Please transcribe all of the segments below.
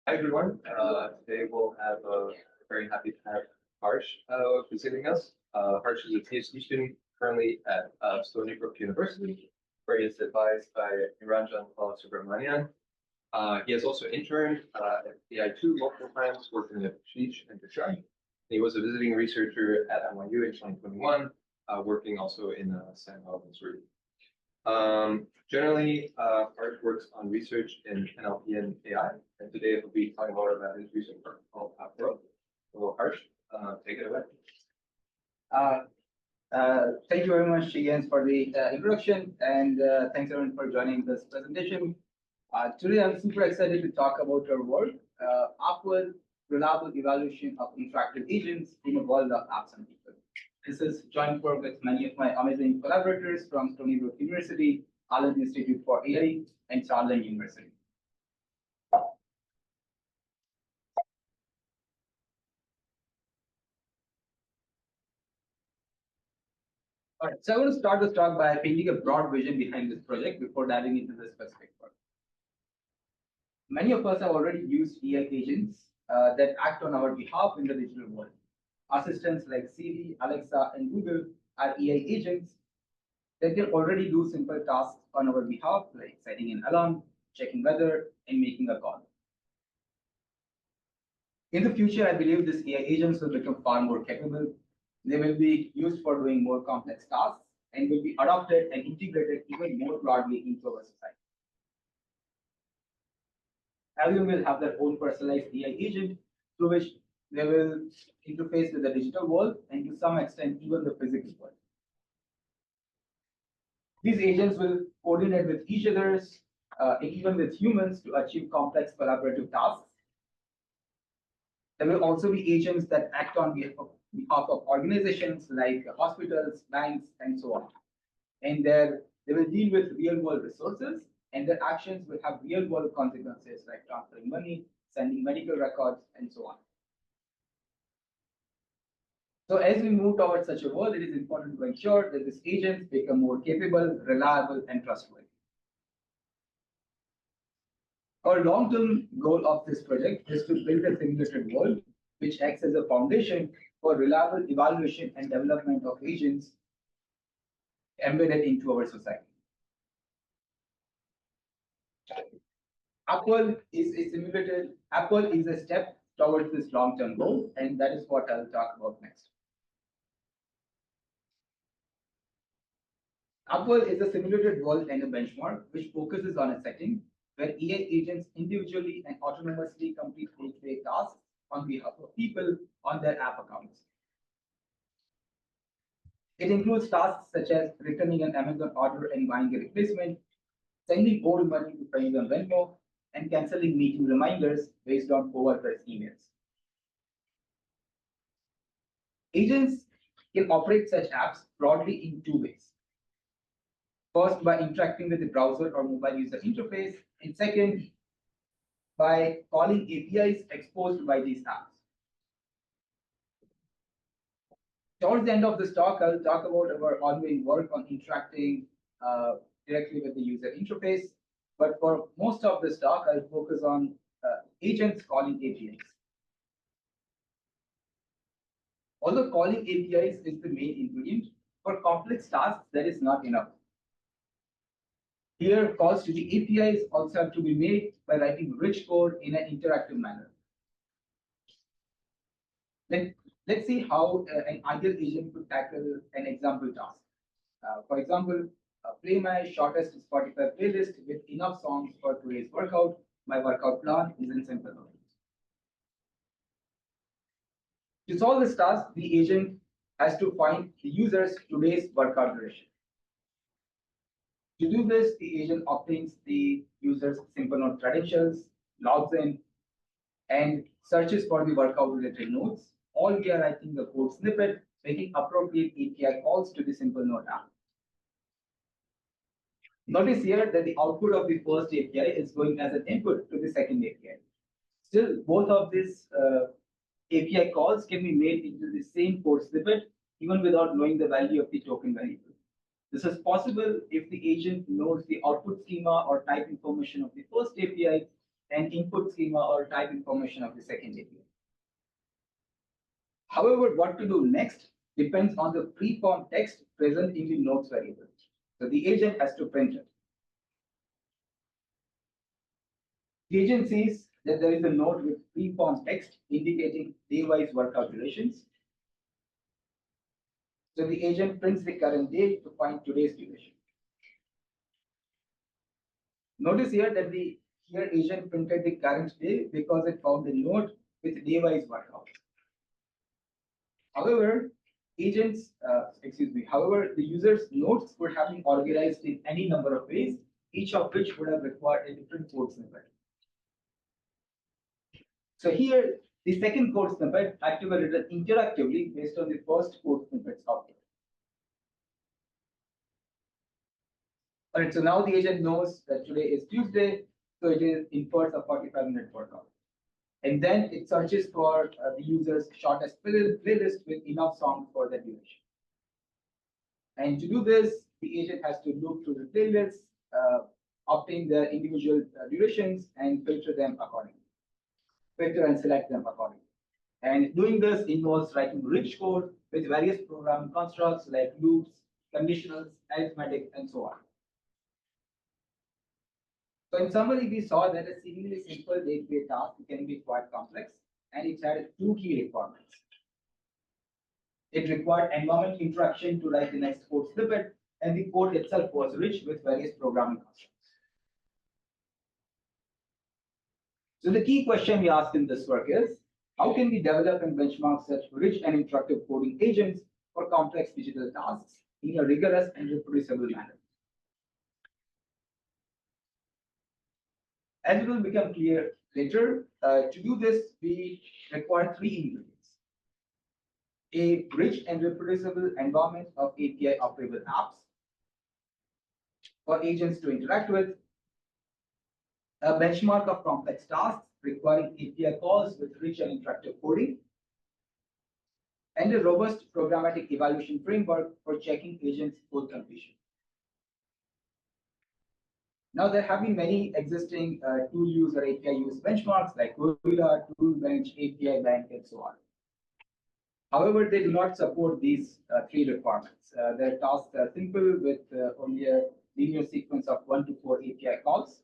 Hi everyone. Today we'll have very happy to have Harsh visiting us. Harsh is a PhD student currently at Stony Brook University, where he is advised by Niranjan Subramanian. He has also interned at AI2 multiple times, working with Sheesh and Dushan. He was a visiting researcher at NYU in 2021, working also in San Missouri. Generally, Art works on research in NLP and AI, and today we'll be talking more about his recent work called AppWorld. So, Harsh, take it away. Uh, Thank you very much, Jens, for the introduction, and thanks everyone for joining this presentation. Today, I'm super excited to talk about our work, upward reliable evaluation of interactive agents in a world of apps and people. This is joint work with many of my amazing collaborators from Stony Brook University, Allen Institute for AI, and Charlotte University. All right, so I want to start this talk by painting a broad vision behind this project before diving into the specific work. Many of us have already used AI agents that act on our behalf in the digital world. Assistants like Siri, Alexa, and Google are AI agents that can already do simple tasks on our behalf, like setting an alarm, checking weather, and making a call. In the future, I believe these AI agents will become far more capable. They will be used for doing more complex tasks and will be adopted and integrated even more broadly into our society. Everyone will have their own personalized AI agent through which they will interface with the digital world and to some extent even the physical world. These agents will coordinate with each other's and even with humans to achieve complex collaborative tasks. There will also be agents that act on behalf of organizations like hospitals, banks, and so on. And they will deal with real world resources, and their actions will have real world consequences like transferring money, sending medical records, and so on. So as we move towards such a world, it is important to ensure that these agents become more capable, reliable, and trustworthy. Our long-term goal of this project is to build a simulated world which acts as a foundation for reliable evaluation and development of agents embedded into our society. Apple is a step towards this long-term goal, and that is what I'll talk about next. AppWorld is a simulated world and a benchmark which focuses on a setting where AI agents individually and autonomously complete day-to-day tasks on behalf of people on their app accounts. It includes tasks such as returning an Amazon order and buying a replacement, sending old money to friends on Venmo, and canceling meeting reminders based on coworkers' emails. Agents can operate such apps broadly in two ways. First, by interacting with the browser or mobile user interface, and second, by calling APIs exposed by these apps. Towards the end of this talk, I'll talk about our ongoing work on interacting directly with the user interface. But for most of this talk, I'll focus on agents calling APIs. Although calling APIs is the main ingredient, for complex tasks, that is not enough. Here, calls to the APIs also have to be made by writing rich code in an interactive manner. Let's see how an ideal agent could tackle an example task. For example, play my shortest Spotify playlist with enough songs for today's workout. My workout plan is in simple mode. To solve this task, the agent has to find the user's today's workout duration. To do this, the agent obtains the user's simple note credentials, logs in, and searches for the workout related nodes, all via writing the code snippet, making appropriate API calls to the simple note app. Notice here that the output of the first API is going as an input to the second API. Still, both of these API calls can be made into the same code snippet, even without knowing the value of the token variable. This is possible if the agent knows the output schema or type information of the first API and input schema or type information of the second API. However, what to do next depends on the preform text present in the notes variable. So the agent has to print it. The agent sees that there is a note with preform text indicating day-wise workout durations. So the agent prints the current day to find today's duration. Notice here that the here agent printed the current day because it found the note with day-wise workout. However, however, the user's notes would have been organized in any number of ways, each of which would have required a different code snippet. So here, the second code snippet actually written interactively based on the first code snippet's output. All right, so now the agent knows that today is Tuesday, so it is infers a 45-minute workout. And then it searches for the user's shortest playlist with enough songs for the duration. And to do this, the agent has to look through the playlists, obtain their individual durations, and filter them accordingly. Filter and select them accordingly. And doing this involves writing rich code with various programming constructs like loops, conditionals, arithmetic, and so on. So in summary, we saw that a seemingly simple day-to-day task can be quite complex, and it had two key requirements. It required environment interaction to write the next code snippet, and the code itself was rich with various programming constructs. So the key question we asked in this work is, how can we develop and benchmark such rich and interactive coding agents for complex digital tasks in a rigorous and reproducible manner? As it will become clear later, to do this, we require three ingredients: a rich and reproducible environment of API operable apps for agents to interact with, a benchmark of complex tasks requiring API calls with rich and interactive coding, and a robust programmatic evaluation framework for checking agents' code completion. Now, there have been many existing tool use or API use benchmarks like Gorilla, Toolbench, API Bank, and so on. However, they do not support these three requirements. Their tasks are simple with only a linear sequence of 1 to 4 API calls.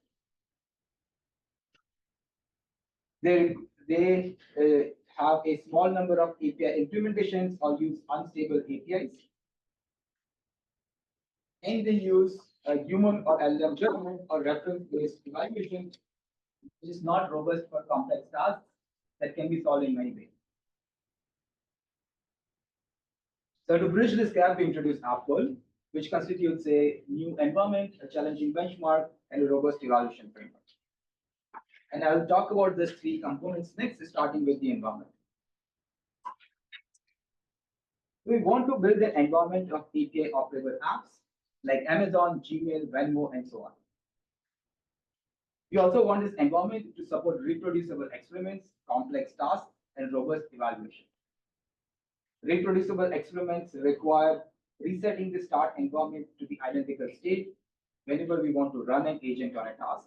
They have a small number of API implementations or use unstable APIs. And they use a human or LLM judgment or reference-based evaluation, which is not robust for complex tasks that can be solved in many ways. So to bridge this gap, we introduced AppWorld, which constitutes a new environment, a challenging benchmark, and a robust evaluation framework. And I will talk about these three components next, starting with the environment. We want to build an environment of API operable apps like Amazon, Gmail, Venmo, and so on. We also want this environment to support reproducible experiments, complex tasks, and robust evaluation. Reproducible experiments require resetting the start environment to the identical state whenever we want to run an agent on a task.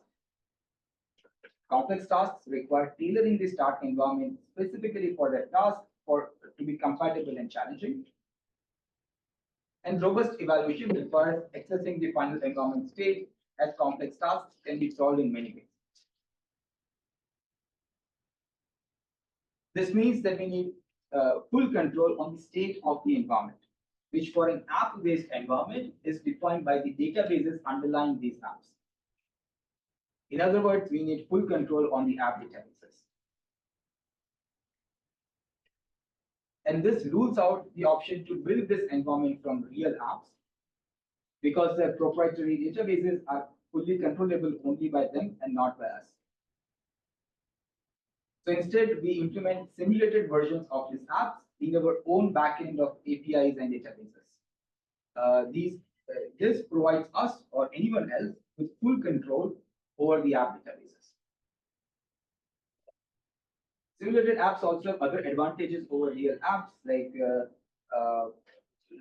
Complex tasks require tailoring the start environment specifically for that task to be compatible and challenging. And robust evaluation requires accessing the final environment state, as complex tasks can be solved in many ways. This means that we need full control on the state of the environment, which for an app-based environment is defined by the databases underlying these apps. In other words, we need full control on the app databases. And this rules out the option to build this environment from real apps, because their proprietary databases are fully controllable only by them and not by us. So instead, we implement simulated versions of these apps in our own backend of APIs and databases. This provides us or anyone else with full control over the app databases. Simulated apps also have other advantages over real apps, like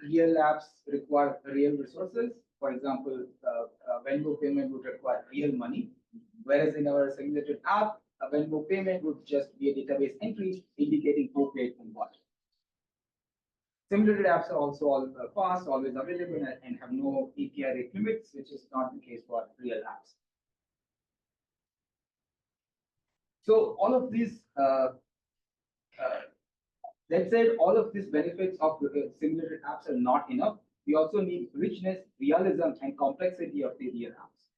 real apps require real resources. For example, Venmo payment would require real money, Whereas in our simulated app, a Venmo payment would just be a database entry indicating who paid from what. Simulated apps are also all fast, always available, and have no API rate limits, which is not the case for real apps. So all of these, that said, all of these benefits of simulated apps are not enough. We also need richness, realism, and complexity of the real apps.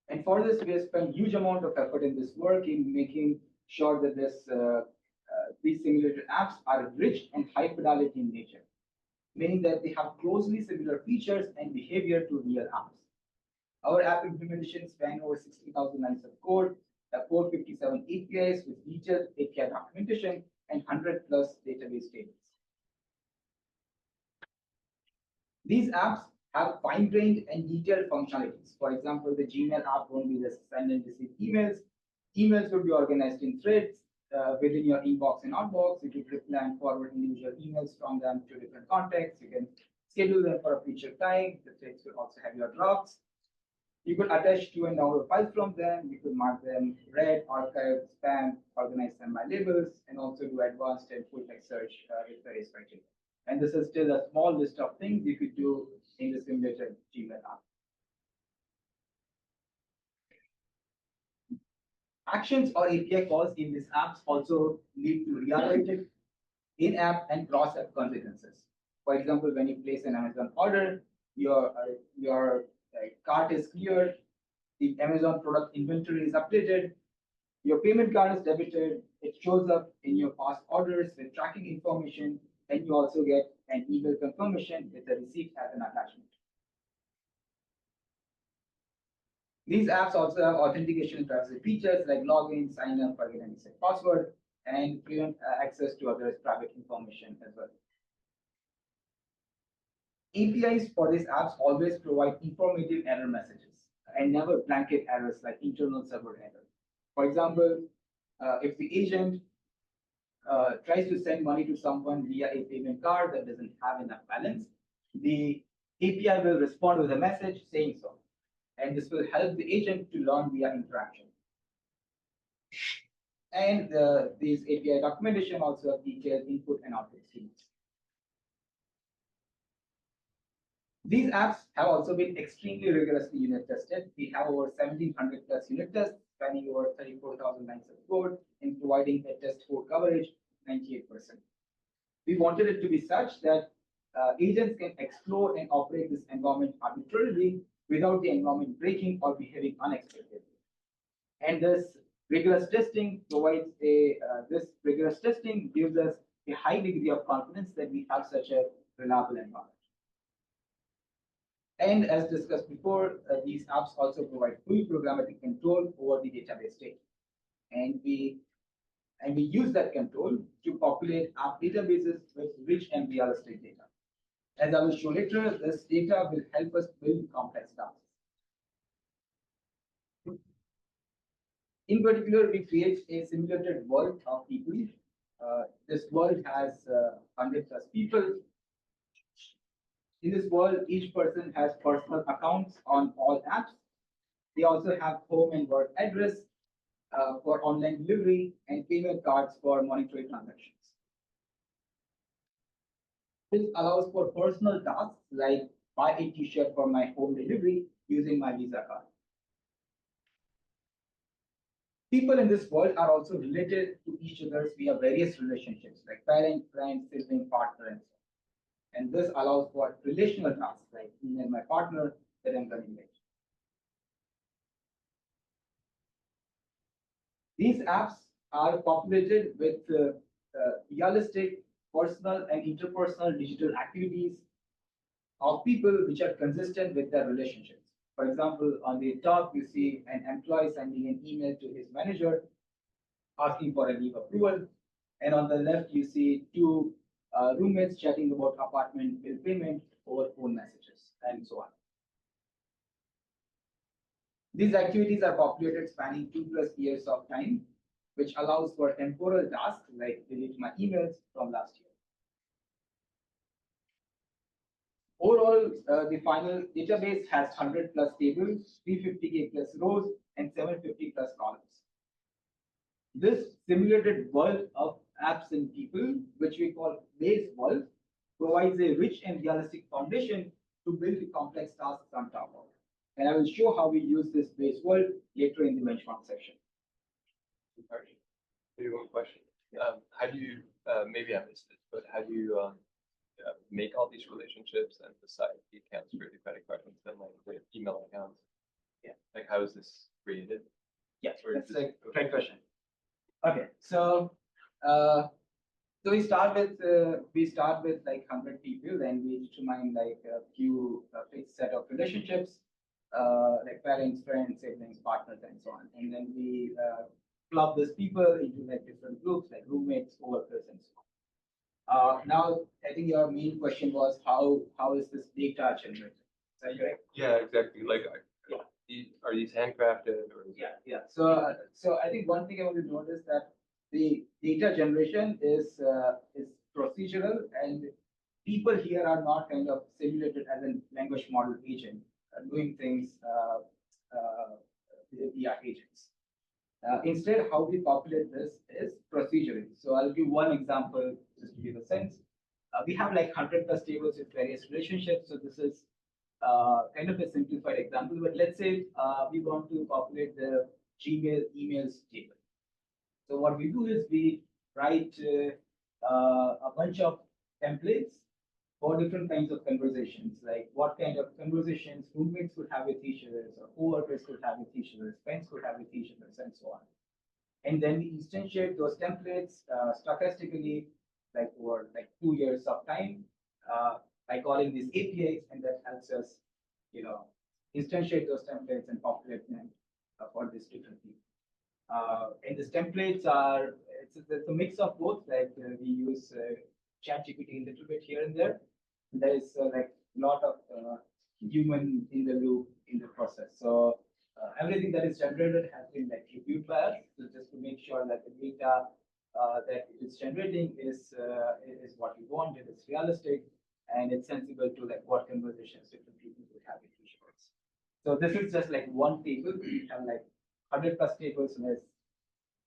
And for this, we have spent huge amount of effort in this work in making sure that these simulated apps are rich and high fidelity in nature, meaning that they have closely similar features and behavior to real apps. Our app implementation span over 60,000 lines of code, 457 APIs with detailed API documentation, and 100 plus database tables. These apps have fine-grained and detailed functionalities. For example, the Gmail app won't be just send and receive emails. Emails will be organized in threads within your inbox and outbox. You can reply and forward individual emails from them to different contexts. You can schedule them for a future time. The threads will also have your drafts. You could attach to and download files from them. You could mark them read, archive, spam, organize them by labels, and also do advanced and full text search with various criteria. And this is still a small list of things you could do in the simulated Gmail app. Actions or API calls in these apps also lead to real-rated in-app and cross-app consequences. For example, when you place an Amazon order, your cart is cleared, the Amazon product inventory is updated, your payment card is debited, it shows up in your past orders with tracking information, and you also get an email confirmation with the receipt as an attachment. These apps also have authentication and privacy features like login, sign up, forget and reset password, and prevent access to others' private information as well. APIs for these apps always provide informative error messages and never blanket errors like internal server error. For example, if the agent tries to send money to someone via a payment card that doesn't have enough balance, the API will respond with a message saying so. And this will help the agent to learn via interaction. And these API documentation also have detailed input and output schemas. These apps have also been extremely rigorously unit tested. We have over 1,700 plus unit tests spanning over 34,000 lines of code and providing a test code coverage 98%. We wanted it to be such that agents can explore and operate this environment arbitrarily without the environment breaking or behaving unexpectedly. And this rigorous testing gives us a high degree of confidence that we have such a reliable environment. And as discussed before, these apps also provide full programmatic control over the database state. And we use that control to populate app databases with rich and realistic data. As I will show later, this data will help us build complex tasks. In particular, we create a simulated world of people. This world has 100 plus people. In this world, each person has personal accounts on all apps. They also have home and work address for online delivery and payment cards for monetary transactions. This allows for personal tasks like buy a t-shirt for my home delivery using my Visa card. People in this world are also related to each other via various relationships like parent, friend, sibling, partner, and so on. And this allows for relational tasks like me and my partner that I'm running with. These apps are populated with realistic personal and interpersonal digital activities of people which are consistent with their relationships. For example, on the top, you see an employee sending an email to his manager asking for a leave approval. And on the left, you see two roommates chatting about apartment bill payment over phone messages and so on. These activities are populated spanning 2+ years of time, which allows for temporal tasks like delete my emails from last year. Overall, the final database has 100 plus tables, 350K plus rows, and 750 plus columns. This simulated world of apps and people, which we call base world, provides a rich and realistic foundation to build the complex tasks on top of. And I will show how we use this base world later in the benchmark section. Maybe one question. How do you, maybe I missed it, but how do you make all these relationships and decide the accounts for the credit card and then like the email accounts? Yeah. Like how is this created? Yeah, Or that's is a this- great question. Okay, so we start with like 100 people, and we determine like a few fixed set of relationships, like parents, friends, siblings, partners, and so on. And then we club these people into like different groups, like roommates, coworkers, and so on. Now, I think your main question was how is this data generated? Is that correct? Yeah, exactly. Like, Yeah. are these handcrafted or? Yeah. So I think one thing I want to note is that the data generation is procedural, and people here are not kind of simulated as a language model agent doing things via agents. Instead, how we populate this is procedurally. So I'll give one example just to give a sense. We have like 100 plus tables with various relationships. So this is kind of a simplified example, but let's say we want to populate the Gmail emails table. So what we do is we write a bunch of templates for different kinds of conversations, like what kind of conversations roommates could have with each other, or coworkers could have with each other, friends could have with each other, and so on. And then we instantiate those templates stochastically, like over like 2 years of time, by calling these APIs, and that helps us, instantiate those templates and populate them for these different people. And these templates are it's a mix of both. Like we use ChatGPT a little bit here and there. There is like a lot of human in the loop in the process. So everything that is generated has been like reviewed by us, so just to make sure that the data that it's generating is what we want, it is realistic, and it's sensible to like what conversations different people would have with each other. So this is just like one table. We have like 100 plus tables, and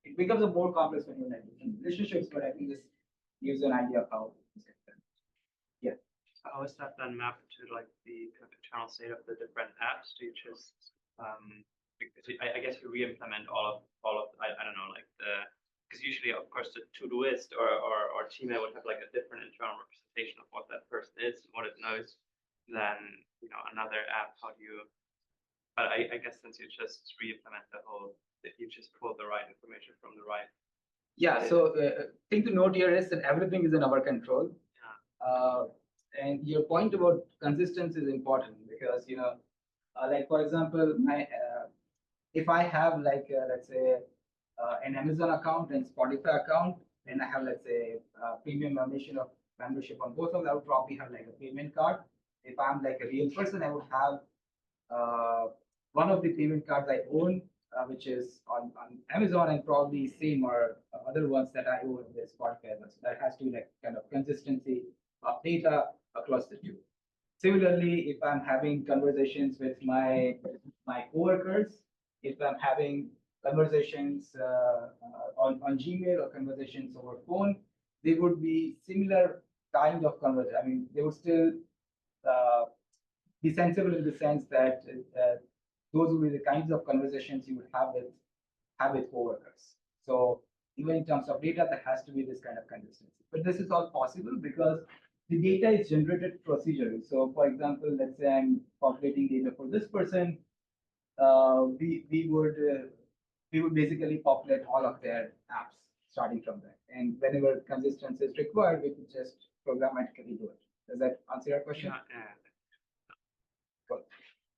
it becomes a more complex when you have different relationships. But I think this gives an idea of how this gets done. Yeah. How is that then mapped to like the kind of internal state of the different apps? Do you just because I guess you re-implement all of I don't know, like because usually of course the Todoist or Gmail would have like a different internal representation of what that person is and what it knows than another app. How do you? But I guess since you just re-implement the whole, that you just pull the right information from the right. Yeah. So thing to note here is that everything is in our control. Yeah. And your point about consistency is important because like for example, if I have like let's say an Amazon account and Spotify account, and I have let's say premium membership on both of them, I would probably have like a payment card. If I'm like a real person, I would have one of the payment cards I own, which is on Amazon, and probably same or other ones that I own with Spotify. So that has to like kind of consistency of data across the two. Similarly, if I'm having conversations with my coworkers, if I'm having conversations on Gmail or conversations over phone, they would be similar kind of conversation. I mean, they would still be sensible in the sense that those would be the kinds of conversations you would have with coworkers. So even in terms of data, there has to be this kind of consistency. But this is all possible because the data is generated procedurally. So for example, let's say I'm populating data for this person, we would basically populate all of their apps starting from there. And whenever consistency is required, we could just programmatically do it. Does that answer your question? Yeah. Cool.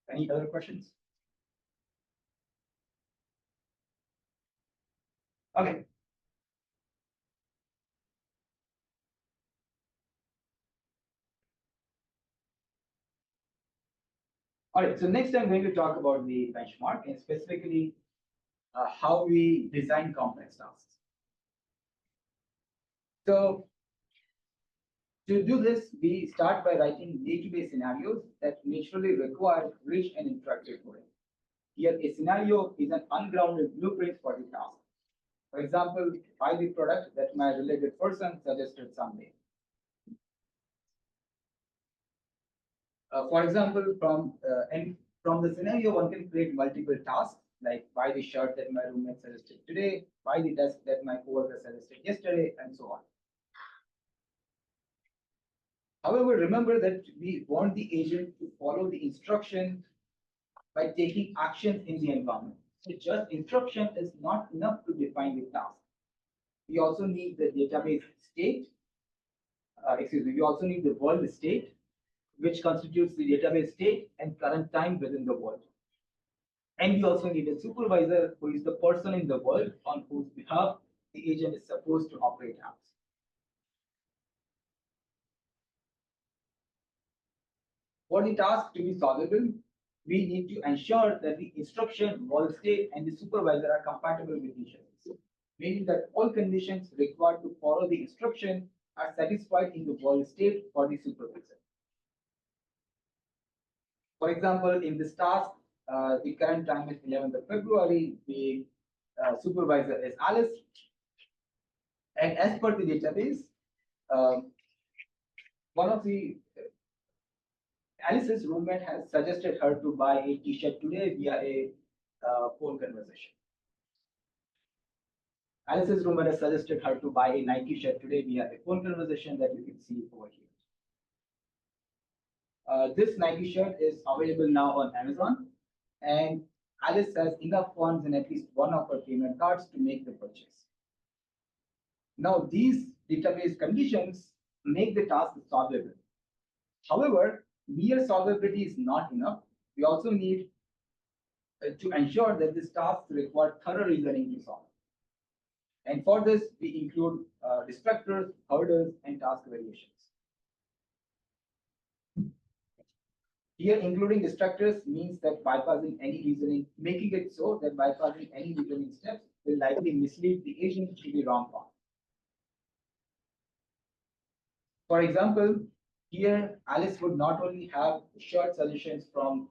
Any other questions? Okay. All right, so next I'm going to talk about the benchmark and specifically how we design complex tasks. So To do this, we start by writing day-to-day scenarios that naturally require rich and interactive coding. Here, a scenario is an ungrounded blueprint for the task. For example, buy the product that my related person suggested someday. For example, from the scenario, one can create multiple tasks like buy the shirt that my roommate suggested today, buy the desk that my coworker suggested yesterday, and so on. However, remember that we want the agent to follow the instruction by taking action in the environment. So just instruction is not enough to define the task. We also need the database state, we also need the world state, which constitutes the database state and current time within the world. And we also need a supervisor who is the person in the world on whose behalf the agent is supposed to operate apps. For the task to be solvable, we need to ensure that the instruction, world state, and the supervisor are compatible with each other, meaning that all conditions required to follow the instruction are satisfied in the world state for the supervisor. For example, in this task, the current time is 11th of February, the supervisor is Alice, and as per the database, one of the Alice's roommate has suggested her to buy a T-shirt today via a phone conversation. Alice's roommate has suggested her to buy a Nike shirt today via a phone conversation that you can see over here. This Nike shirt is available now on Amazon, and Alice has enough funds in at least one of her payment cards to make the purchase. Now, these database conditions make the task solvable. However, mere solvability is not enough. We also need to ensure that this task requires thorough reasoning to solve. And for this, we include distractors, hurdles, and task variations. Here, including distractors means that bypassing any reasoning, making it so that bypassing any reasoning steps will likely mislead the agent to the wrong path. For example, here Alice would not only have short suggestions from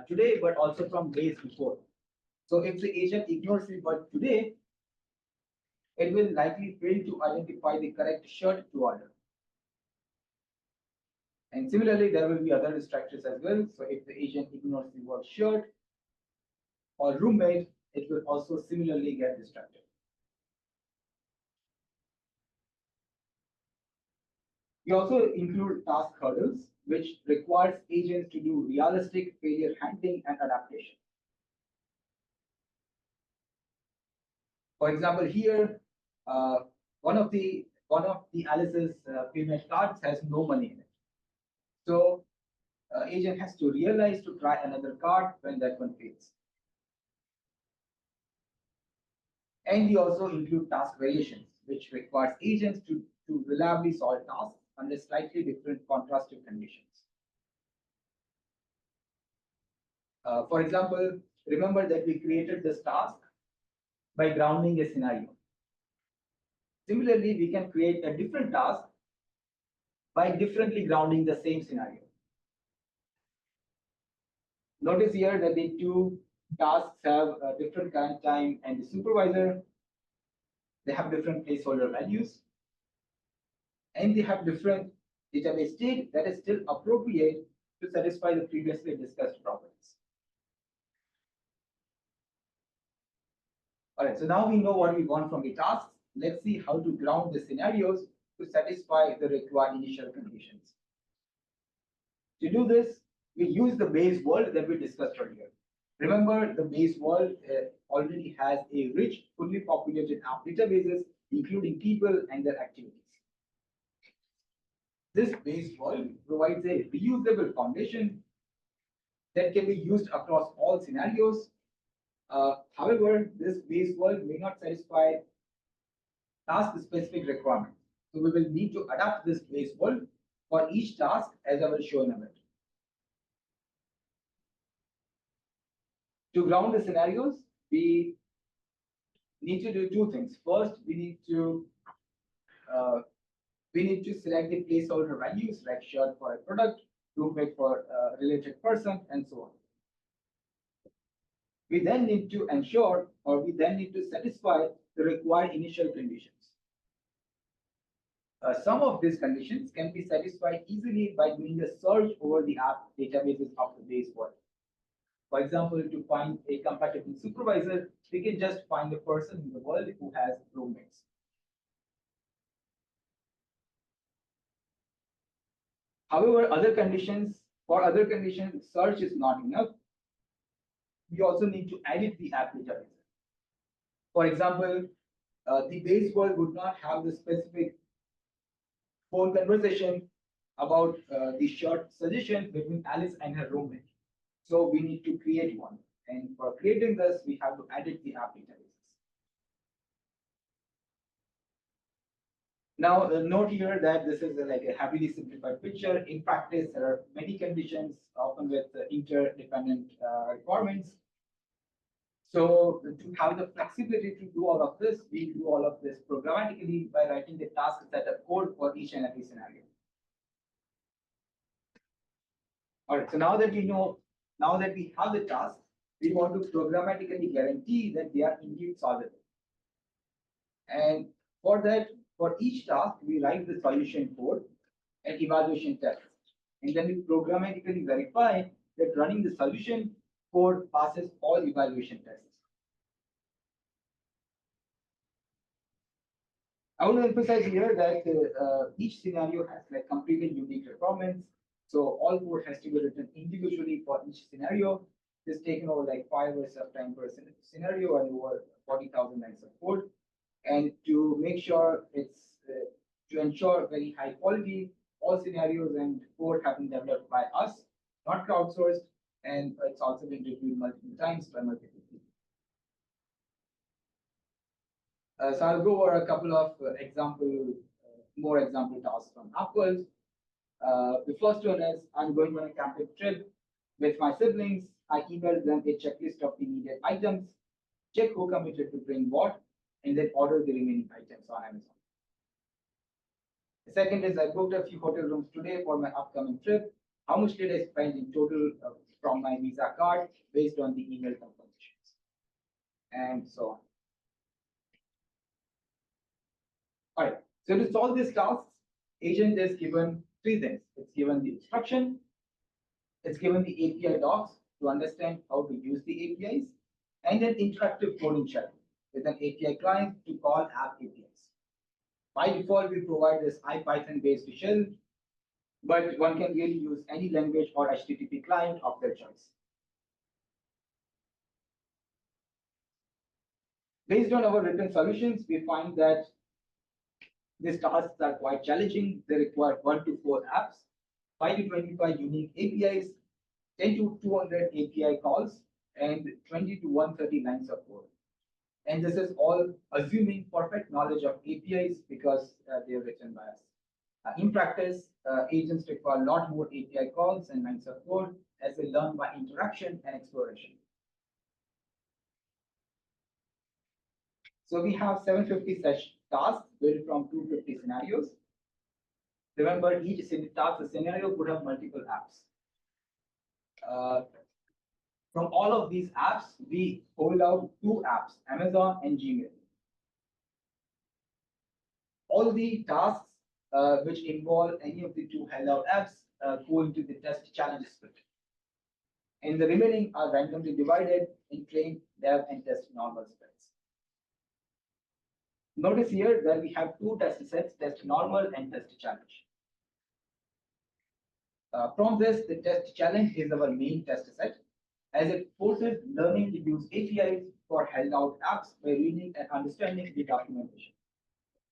today, but also from days before. So if the agent ignores the word today, it will likely fail to identify the correct shirt to order. And similarly, there will be other distractors as well. So if the agent ignores the word shirt or roommate, it will also similarly get distracted. We also include task hurdles, which requires agents to do realistic failure handling and adaptation. For example, here, one of the Alice's payment cards has no money in it. So agent has to realize to try another card when that one fails. And we also include task variations, which requires agents to reliably solve tasks under slightly different contrastive conditions. For example, remember that we created this task by grounding a scenario. Similarly, we can create a different task by differently grounding the same scenario. Notice here that the two tasks have a different current time and the supervisor. They have different placeholder values. And they have different database state that is still appropriate to satisfy the previously discussed properties. All right, so now we know what we want from the tasks. Let's see how to ground the scenarios to satisfy the required initial conditions. To do this, we use the base world that we discussed earlier. Remember, the base world already has a rich, fully populated app databases, including people and their activities. This base world provides a reusable foundation that can be used across all scenarios. However, this base world may not satisfy task-specific requirements. So we will need to adapt this base world for each task, as I will show in a minute. To ground the scenarios, we need to do two things. First, we need to we need to select the placeholder values like shirt for a product, roommate for a related person, and so on. We then need to ensure, or we then need to satisfy the required initial conditions. Some of these conditions can be satisfied easily by doing a search over the app databases of the base world. For example, to find a compatible supervisor, we can just find a person in the world who has roommates. However, for other conditions, search is not enough. We also need to edit the app database. For example, the base world would not have the specific phone conversation about the short suggestion between Alice and her roommate. So we need to create one. And for creating this, we have to edit the app databases. Now, note here that this is like a heavily simplified picture. In practice, there are many conditions, often with interdependent requirements. So to have the flexibility to do all of this, we do all of this programmatically by writing the task set of code for each and every scenario. All right, so now that we have the task, we want to programmatically guarantee that they are indeed solvable. And for that, for each task, we write the solution code and evaluation tests. And then we programmatically verify that running the solution code passes all evaluation tests. I want to emphasize here that each scenario has like completely unique requirements. So all code has to be written individually for each scenario. It's taken over like 5 hours of time per scenario and over 40,000 lines of code. And to make sure to ensure very high quality, all scenarios and code have been developed by us, not crowdsourced, and it's also been reviewed multiple times by multiple people. So I'll go over a couple of more example tasks from AppWorld. The first one is I'm going on a camping trip with my siblings. I emailed them a checklist of the needed items, check who committed to bring what, and then order the remaining items on Amazon. The second is I booked a few hotel rooms today for my upcoming trip. How much did I spend in total from my Visa card based on the email confirmations? And so on. All right, so to solve these tasks, agent is given 3 things. It's given the instruction, it's given the API docs to understand how to use the APIs, and an interactive coding shell with an API client to call app APIs. By default, we provide this IPython-based shell, but one can really use any language or HTTP client of their choice. Based on our written solutions, we find that these tasks are quite challenging. They require 1 to 4 apps, 5 to 25 unique APIs, 10 to 200 API calls, and 20 to 130 lines of code. And this is all assuming perfect knowledge of APIs because they are written by us. In practice, agents require a lot more API calls and lines of code as they learn by interaction and exploration. So we have 750 such tasks built from 250 scenarios. Remember, each task scenario could have multiple apps. From all of these apps, we hold out 2 apps, Amazon and Gmail. All the tasks which involve any of the 2 held out apps go into the test challenge split. And the remaining are randomly divided in train, dev, and test normal splits. Notice here that we have 2 test sets, test normal and test challenge. From this, the test challenge is our main test set, as it forces learning to use APIs for held out apps by reading and understanding the documentation.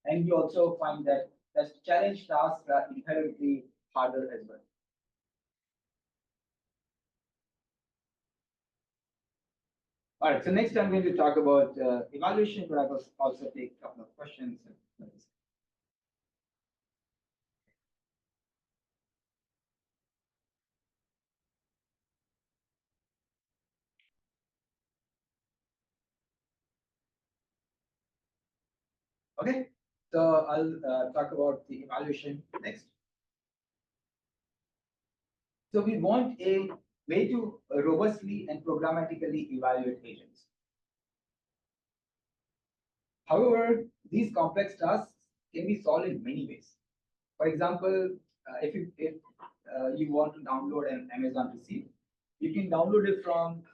And we also find that test challenge tasks are inherently harder as well. All right, so next I'm going to talk about evaluation, but I will also take a couple of questions. Okay, So I'll talk about the evaluation next. So we want a way to robustly and programmatically evaluate agents. However, these complex tasks can be solved in many ways. For example, if you want to download an Amazon receipt, you can download it from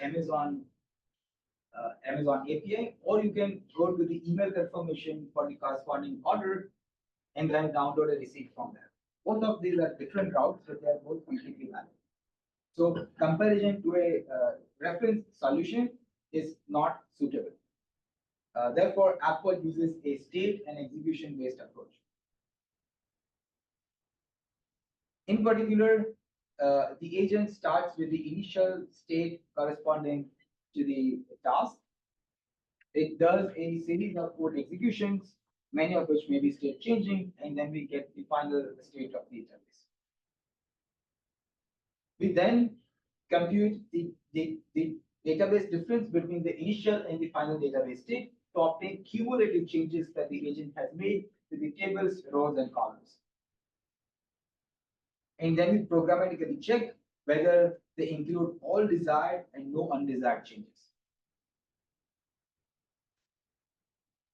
Amazon API, or you can go to the email confirmation for the corresponding order and then download a receipt from there. Both of these are different routes, but they are both completely valid. So comparison to a reference solution is not suitable. Therefore, AppWorld uses a state and execution-based approach. In particular, the agent starts with the initial state corresponding to the task. It does a series of code executions, many of which may be state changing, and then we get the final state of the database. We then compute the database difference between the initial and the final database state to obtain cumulative changes that the agent has made to the tables, rows, and columns. And then we programmatically check whether they include all desired and no undesired changes.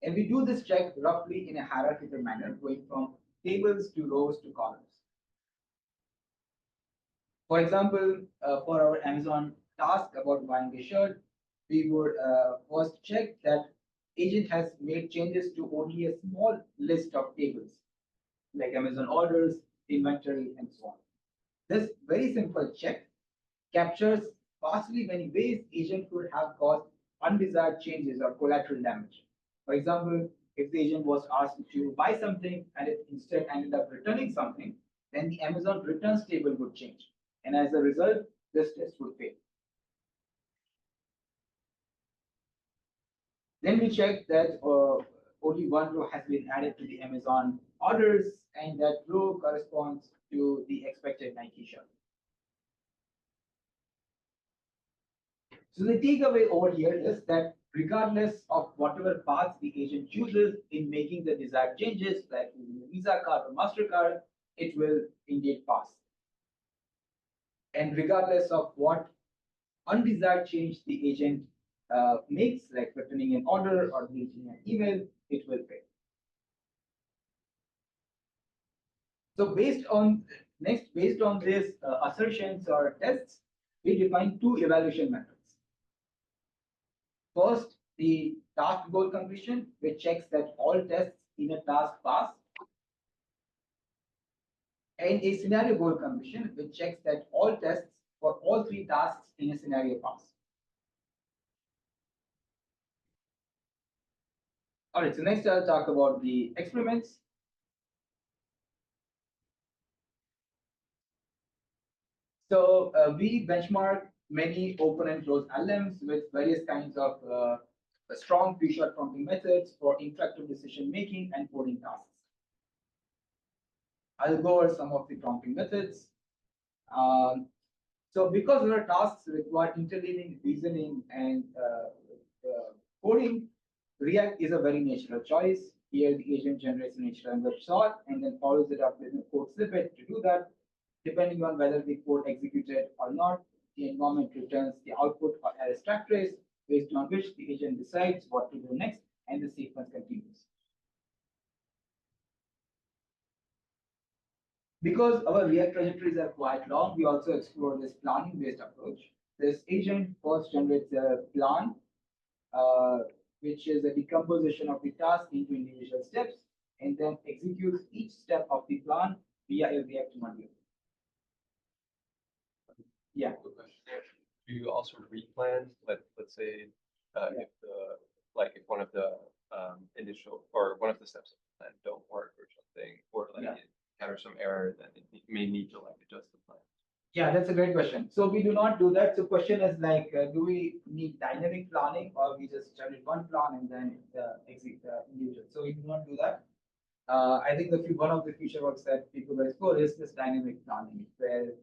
And we do this check roughly in a hierarchical manner, going from tables to rows to columns. For example, for our Amazon task about buying a shirt, we would first check that agent has made changes to only a small list of tables, like Amazon orders, inventory, and so on. This very simple check captures vastly many ways agent could have caused undesired changes or collateral damage. For example, if the agent was asked to buy something and it instead ended up returning something, then the Amazon returns table would change. And as a result, this test would fail. Then we check that only one row has been added to the Amazon orders, and that row corresponds to the expected Nike shirt. So the takeaway over here is that regardless of whatever path the agent chooses in making the desired changes, like using a Visa card or MasterCard, it will indeed pass. And regardless of what undesired change the agent makes, like returning an order or deleting an email, it will fail. So based on these assertions or tests, we define two evaluation methods. First, the task goal completion, which checks that all tests in a task pass, and a scenario goal completion, which checks that all tests for all three tasks in a scenario pass. All right, so next I'll talk about the experiments. So we benchmark many open and closed LMs with various kinds of strong few-shot prompting methods for interactive decision making and coding tasks. I'll go over some of the prompting methods. So because our tasks require interleaving, reasoning, and coding, React is a very natural choice. Here, the agent generates an HTML short and then follows it up with a code snippet to do that. Depending on whether the code executed or not, the environment returns the output or error stack trace, based on which the agent decides what to do next, and the sequence continues. Because our React trajectories are quite long, we also explore this planning-based approach. This agent first generates a plan, which is a decomposition of the task into individual steps, and then executes each step of the plan via a React module. Yeah. Do you also replan? Let's say if if one of the initial or one of the steps of the plan don't work or something, or it encounters some error, then it may need to adjust the plan. Yeah, that's a great question. So we do not do that. So question is do we need dynamic planning, or we just generate one plan and then execute the individual? So we do not do that. I think one of the future works that people will explore is this dynamic planning, where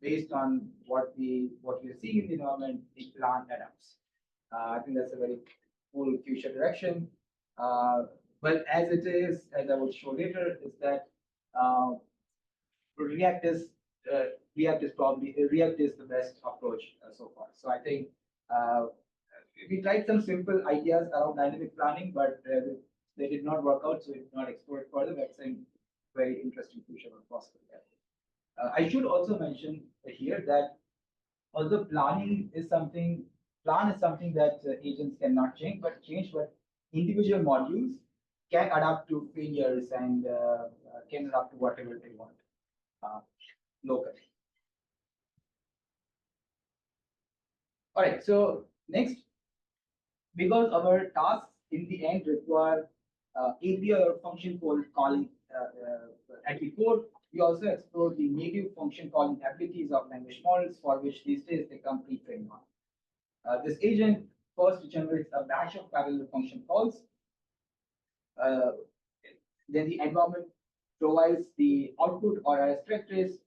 based on what we are seeing in the environment, the plan adapts. I think that's a very cool future direction. But as it is, as I will show later, is that uh, React is React is the best approach so far. So I think uh, we tried some simple ideas around dynamic planning, but they did not work out, so we did not explore it further. That's a very interesting future or possible there. I should also mention here that although plan is something that agents cannot change, but individual modules can adapt to failures and can adapt to whatever they want uh, locally. All right, so next, because our tasks in the end require API or function calling at the core, we also explore the native function calling abilities of language models for which these days they come pre-trained on. This agent first generates a batch of parallel function calls. Uh, then the environment provides the output or a trace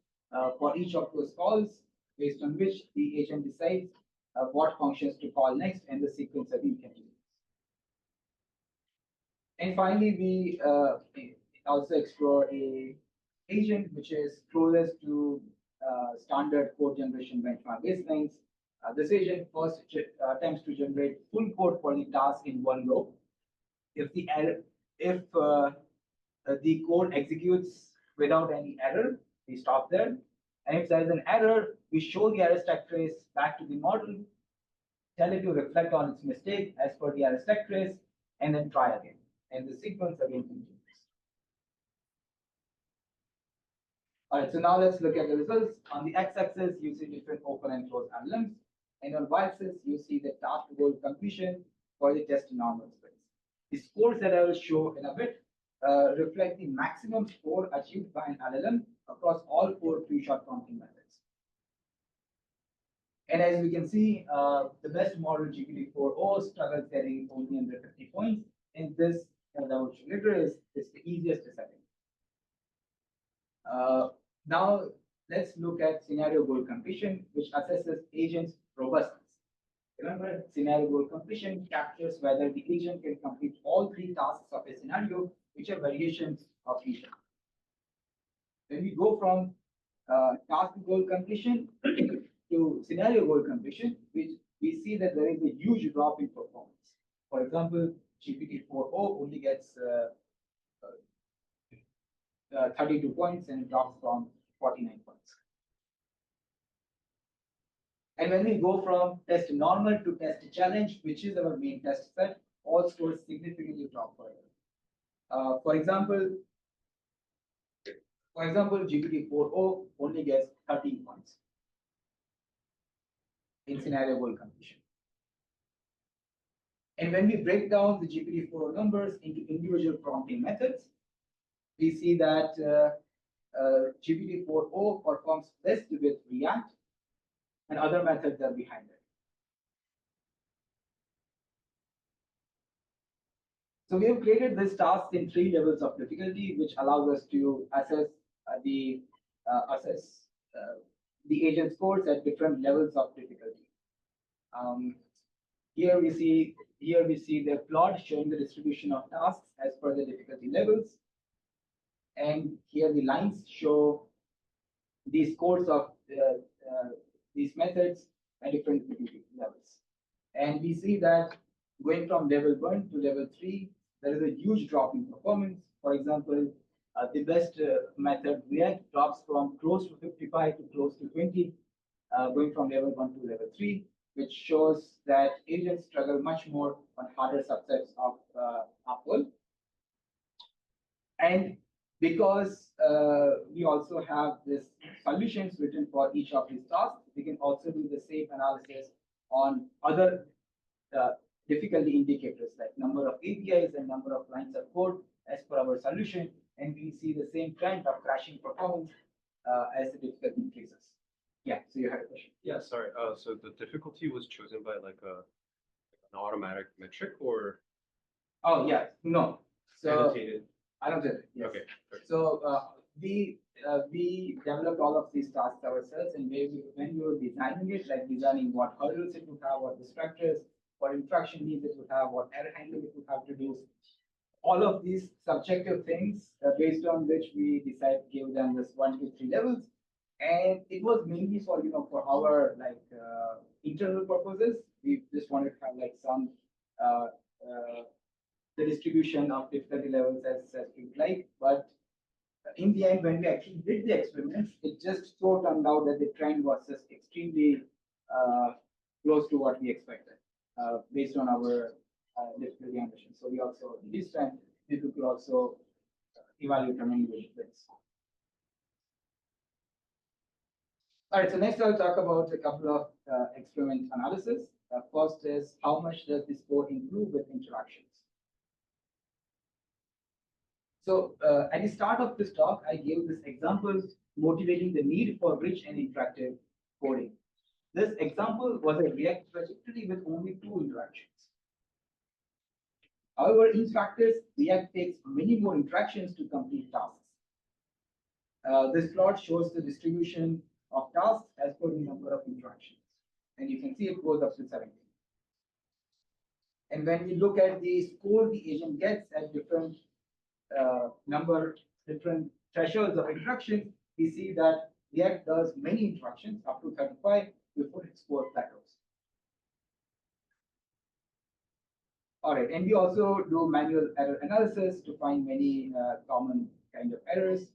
for each of those calls, based on which the agent decides what functions to call next and the sequence of continues. And finally, we also explore a agent which is closest to standard code generation benchmark baselines. This agent first attempts to generate full code for the task in one go. If the error, if the code executes without any error, we stop there. And if there is an error, we show the error stack trace back to the model, tell it to reflect on its mistake as per the error stack trace, and then try again. And the sequence again continues. All right, so now let's look at the results. On the x-axis, you see different open and closed LLMs. And on y-axis, you see the task goal completion for the test normal space. The scores that I will show in a bit reflect the maximum score achieved by an LLM across all 4 pre-shot prompting methods. And as we can see, the best model GPT-4o struggles getting only under 50 points. And this, as I will show later, is the easiest to setting. Now, let's look at scenario goal completion, which assesses agent's robustness. Remember, scenario goal completion captures whether the agent can complete all 3 tasks of a scenario, which are variations of each other. When we go from task goal completion to scenario goal completion, we see that there is a huge drop in performance. For example, GPT-4o only gets 32 points and drops from 49 points. And when we go from test normal to test challenge, which is our main test set, all scores significantly drop further. For example, GPT-4o only gets 13 points in scenario goal completion. And when we break down the GPT-4o numbers into individual prompting methods, we see that GPT-4o performs best with React, and other methods are behind it. So we have created this task in 3 levels of difficulty, which allows us to assess the agent scores at different levels of difficulty. Here we see the plot showing the distribution of tasks as per the difficulty levels, and here the lines show the scores of these methods at different difficulty levels. And we see that going from level 1 to level 3, there is a huge drop in performance. For example, the best method React drops from close to 55 to close to 20, going from level 1 to level 3, which shows that agents struggle much more on harder subsets of AppWorld. And because we also have this solutions written for each of these tasks, we can also do the same analysis on other difficulty indicators like number of APIs and number of lines of code as per our solution, and we see the same trend of crashing performance as the difficulty increases. Yeah, so you had a question. Yeah, sorry. So the difficulty was chosen by like an automatic metric or Oh yeah, no. So annotated? annotated. Yes. Okay. So we developed all of these tasks ourselves, and when we were designing it, like designing what hurdles it would have, what distractors, what interaction needs it would have, what error handling it would have to do, all of these subjective things based on which we decide give them this 1 to 3 levels, and it was mainly for for our like internal purposes. We just wanted to have like some uh, uh, the distribution of difficulty levels as we like, but in the end, when we actually did the experiments, it just so turned out that the trend was just extremely uh, close to what we expected based on our difficulty ambition. So we also this time we could also evaluate how many ways. All right, so next I'll talk about a couple of experiment analysis. First is how much does the score improve with interactions? So at the start of this talk, I gave this example motivating the need for rich and interactive coding. This example was a React trajectory with only 2 interactions. However, in practice, React takes many more interactions to complete tasks. This plot shows the distribution of tasks as per the number of interactions. And you can see it goes up to 70. And when we look at the score the agent gets at different different thresholds of interaction, we see that React does many interactions up to 35 before its score plateaus. All right, and we also do manual error analysis to find many common kind of errors.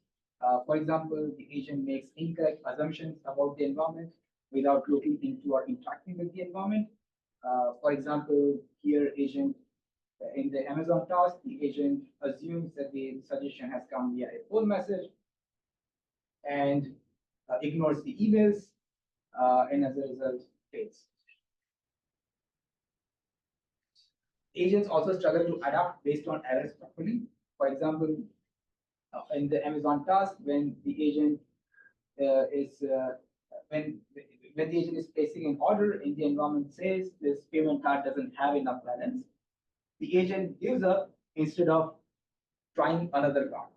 For example, the agent makes incorrect assumptions about the environment without looking into or interacting with the environment. For example, here agent in the Amazon task, the agent assumes that the suggestion has come via a phone message and ignores the emails, and as a result, fails. Agents also struggle to adapt based on errors properly. For example, in the Amazon task, when the agent is when the agent is placing an order and the environment says this payment card doesn't have enough balance, the agent gives up instead of trying another card.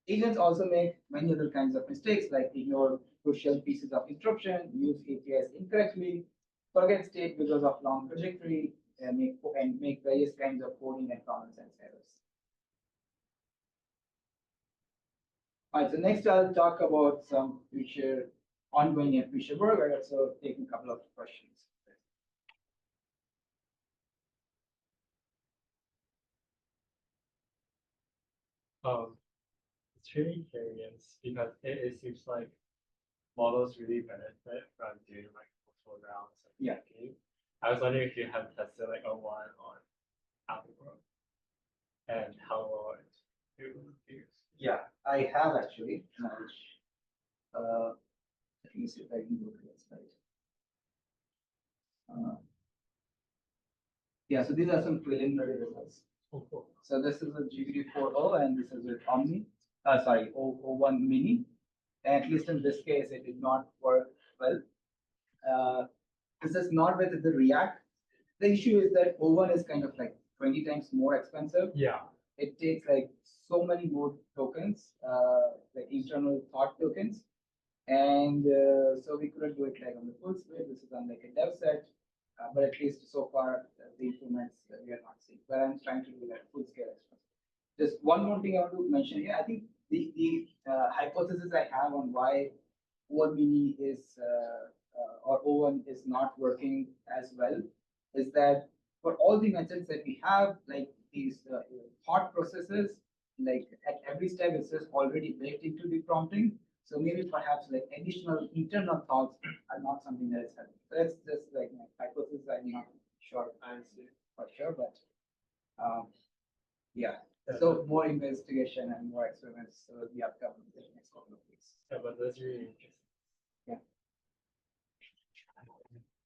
Agents also make many other kinds of mistakes like ignore crucial pieces of instruction, use APIs incorrectly, forget state because of long trajectory, and make various kinds of coding and common sense errors. All right, so next I'll talk about some future ongoing and future work. I also taking a couple of questions. It's really curious because it seems like models really benefit from doing like multiple rounds of thinking. I was wondering if you have tested like a one on AppWorld and how well it appears. Yeah, I have actually. Let me see if I can go to that slide. Yeah, so these are some preliminary results. Oh, cool. So this is a GPT-4o and this is with Omni. Sorry, O1 Mini. And at least in this case, it did not work well. This is not with the React. The issue is that O1 is kind of like 20 times more expensive. Yeah. It takes like so many more tokens, like internal thought tokens. And so we couldn't do it like on the full scale. This is on like a dev set. But at least so far, the improvements we are not seeing. But I'm trying to do like full scale experiment. Just one more thing I want to mention here. I think the hypothesis I have on why O1 Mini is or O1 is not working as well is that for all the methods that we have, like these thought processes, like at every step, it's just already baked into the prompting. So maybe perhaps like additional internal thoughts are not something that is helping. So that's just like my hypothesis. I'm not sure answer for sure, but yeah. So more investigation and more experiments will be upcoming in the next couple of weeks. Yeah, but that's really interesting.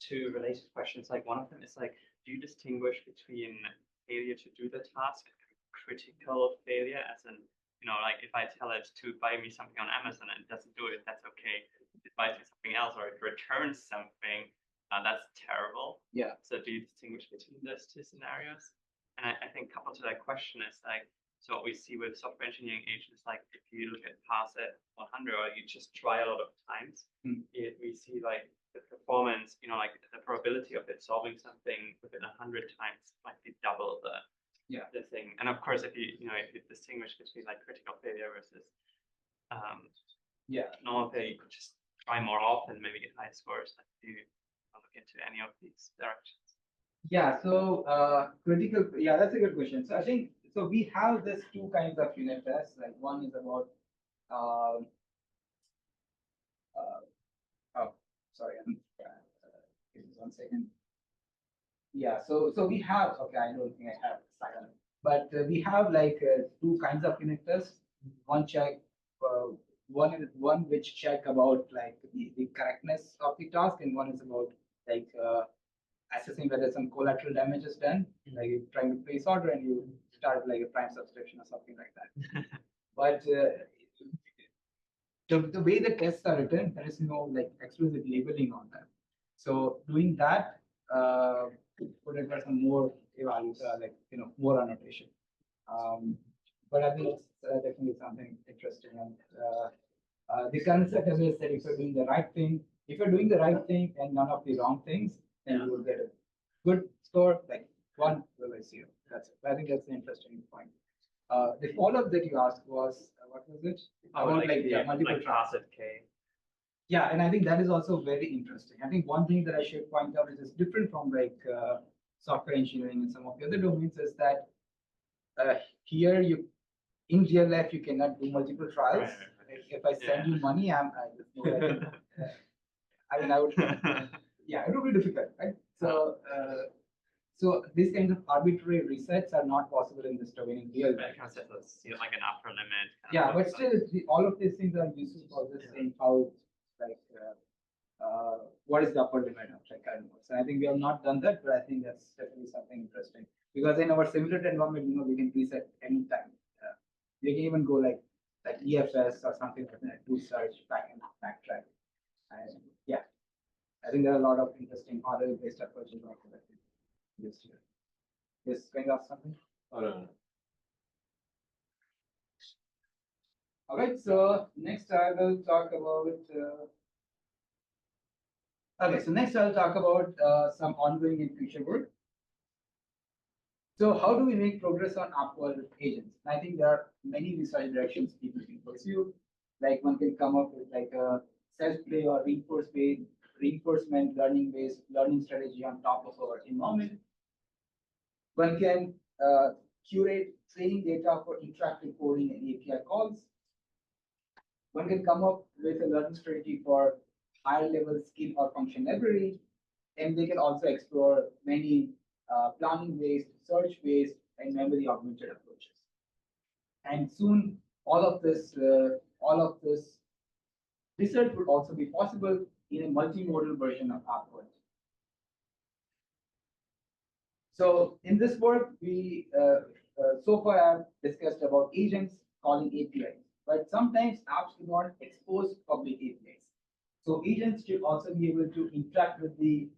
Two related questions. Like one of them is like, do you distinguish between failure to do the task and critical failure, as in, you know, like if I tell it to buy me something on Amazon and it doesn't do it, that's okay. If it buys me something else or it returns something, that's terrible. Yeah. So do you distinguish between those two scenarios? And I think coupled to that question is like, so what we see with software engineering agents, like if you look at pass at 100 or you just try a lot of times, we see like the performance performance, like the probability of it solving something within 100 times might be double the thing. And of course, if you distinguish between like critical failure versus normal failure, you could just try more often, maybe get high scores. Like, do you look into any of these directions? Yeah, so that's a good question. So I think so we have this two kinds of unit tests. Like one is about um oh sorry, give me 1 second. Yeah, so we have I don't think I have silent, but we have like two kinds of unit tests. One check one which check about like the correctness of the task, and one is about like assessing whether some collateral damage is done, like you're trying to place order and you start like a prime subscription or something like that. But the way the tests are written, there is no like explicit labeling on them. So doing that would require some more like more annotation. But I think it's definitely something interesting. And the concept is that if you're doing the right thing, and none of the wrong things, then you will get a good score, like 1 over 0. That's it. I think that's an interesting point. The follow-up that you asked was, what was it? About multiple class of K. Yeah, and I think that is also very interesting. I think one thing that I should point out, which is different from like software engineering and some of the other domains, is that here in real life you cannot do multiple trials. Right. If I send you money, I mean, I would, it would be difficult, right? So, so these kinds of arbitrary resets are not possible in this domain in real life. Like an upper limit. Yeah, but still, all of these things are useful for just saying how, like, what is the upper limit of like current nodes. And I think we have not done that, but I think that's definitely something interesting. Because in our simulated environment, we can reset anytime. We can even go like EFS or something like that, do search, backtrack. And yeah, I think there are a lot of interesting model-based approaches also that we use here. Yes, can I ask something? Oh, no. All right, so next I will talk about. Okay, so next I'll talk about some ongoing and future work. So how do we make progress on AppWorld agents? I think there are many research directions people can pursue. Like one can come up with like a self-play or reinforcement learning-based learning strategy on top of our environment. One can curate training data for interactive coding and API calls. One can come up with a learning strategy for higher level skill or function library. And they can also explore many planning-based, search-based, and memory-augmented approaches. And soon, all of this research would also be possible in a multimodal version of AppWorld. So in this work, we so far have discussed about agents calling APIs, but sometimes apps do not expose public APIs. So agents should also be able to interact with the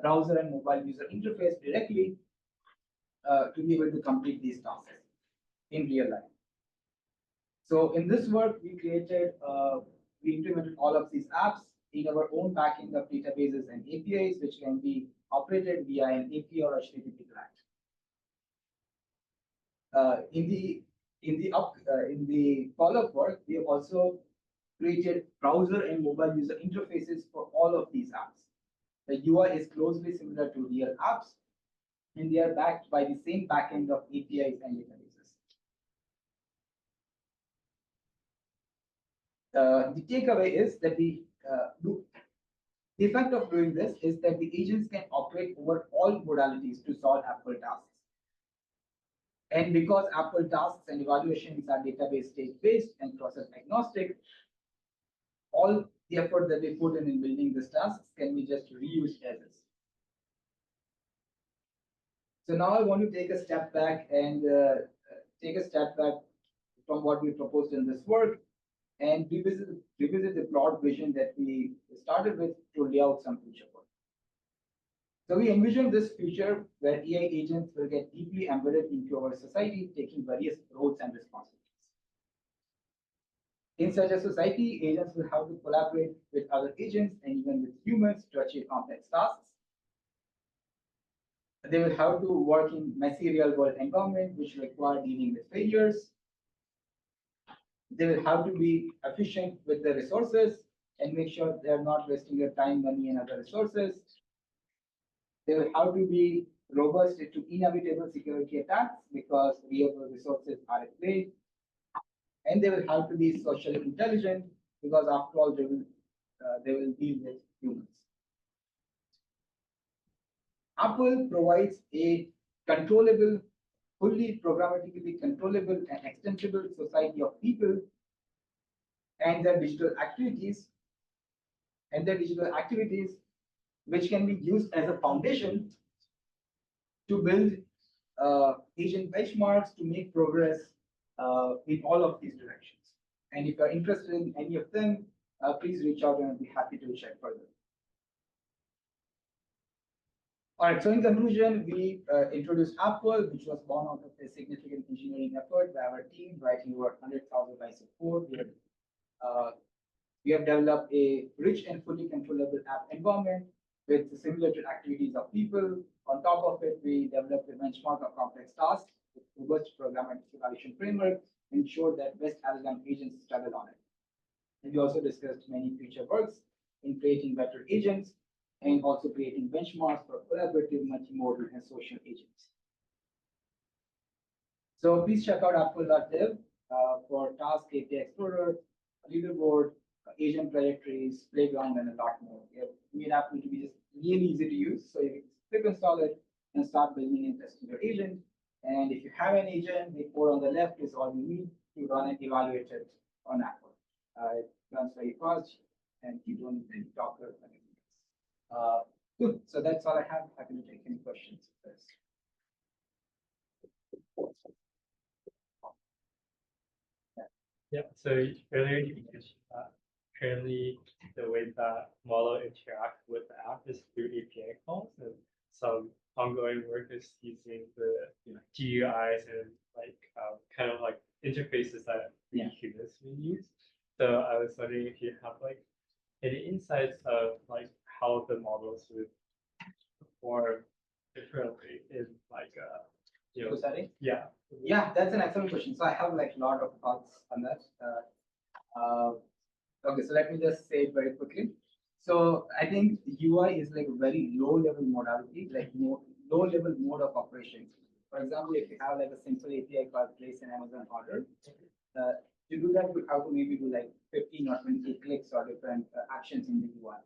browser and mobile user interface directly to be able to complete these tasks in real life. So in this work, we implemented all of these apps in our own backend of databases and APIs, which can be operated via an API or HTTP client. In the follow-up work, we have also created browser and mobile user interfaces for all of these apps. The UI is closely similar to real apps, and they are backed by the same backend of APIs and databases. The takeaway is that the effect of doing this is that the agents can operate over all modalities to solve AppWorld tasks. And because AppWorld tasks and evaluations are database state-based and process agnostic, all the effort that we put in building these tasks can be just reused as is. So now I want to take a step back and from what we proposed in this work and revisit the broad vision that we started with to lay out some future work. So we envision this future where AI agents will get deeply embedded into our society, taking various roles and responsibilities. In such a society, agents will have to collaborate with other agents and even with humans to achieve complex tasks. They will have to work in messy real-world environment, which require dealing with failures. They will have to be efficient with their resources and make sure they are not wasting their time, money, and other resources. They will have to be robust to inevitable security attacks because real-world resources are at play. And they will have to be socially intelligent because after all, they will deal with humans. Apple provides a controllable, fully programmatically controllable and extensible society of people and their digital activities, which can be used as a foundation to build agent benchmarks to make progress in all of these directions. And if you're interested in any of them, please reach out and I'll be happy to check further. All right, so in conclusion, we introduced AppWorld, which was born out of a significant engineering effort by our team, writing over 100,000 lines of code. We have developed a rich and fully controllable app environment with simulated activities of people. On top of it, we developed a benchmark of complex tasks with robust programmatic evaluation framework, ensure that best LLM agents struggle on it. And we also discussed many future works in creating better agents and also creating benchmarks for collaborative, multimodal, and social agents. So please check out appworld.dev for task API Explorer, leaderboard, agent trajectories, playground, and a lot more. We have made Apple to be just really easy to use. So you can click install it and start building and testing your agent. And if you have an agent, the code on the left is all you need to run and evaluate it on Apple. It runs very fast and you don't need any Docker or anything else. Good. So that's all I have. Happy to take any questions. Yeah, so earlier you mentioned that currently the way that model interacts with the app is through API calls, and some ongoing work is using the GUIs and like kind of like interfaces that humans will use. So I was wondering if you have like any insights of like how the models would perform differently in like setting? Yeah. Yeah, that's an excellent question. So I have like a lot of thoughts on that. Okay, so let me just say it very quickly. So I think UI is like a very low level modality, like low level mode of operation. For example, if you have like a simple API called place an Amazon order, to do that, you have to maybe do like 15 or 20 clicks or different actions in the UI.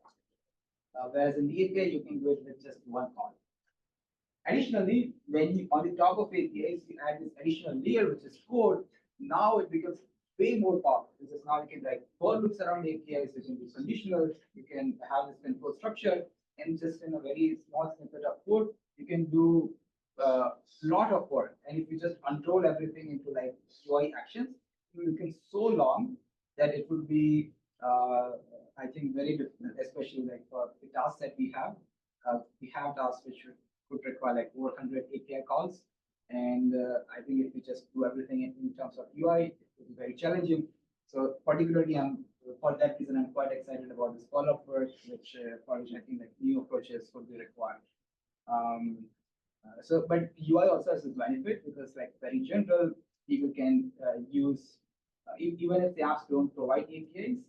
Whereas in the API, you can do it with just one call. Additionally, when you, on the top of APIs, you add this additional layer, which is code, now it becomes way more powerful because now you can like for loops around APIs, you can do conditionals, you can have this control structure, and just in a very small snippet of code, you can do a lot of work. And if you just control everything into like UI actions, you can so long that it would be, I think, very different, especially like for the tasks that we have. We have tasks which could require like 400 API calls. And I think if we just do everything in terms of UI, it would be very challenging. So particularly for that reason, I'm quite excited about this follow-up work, for which I think like new approaches would be required. But UI also has a benefit because like very general, people can use, even if the apps don't provide APIs,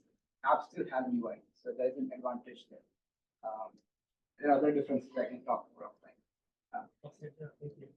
apps still have UI. So there's an advantage there. There are other differences I can talk about. Thank you.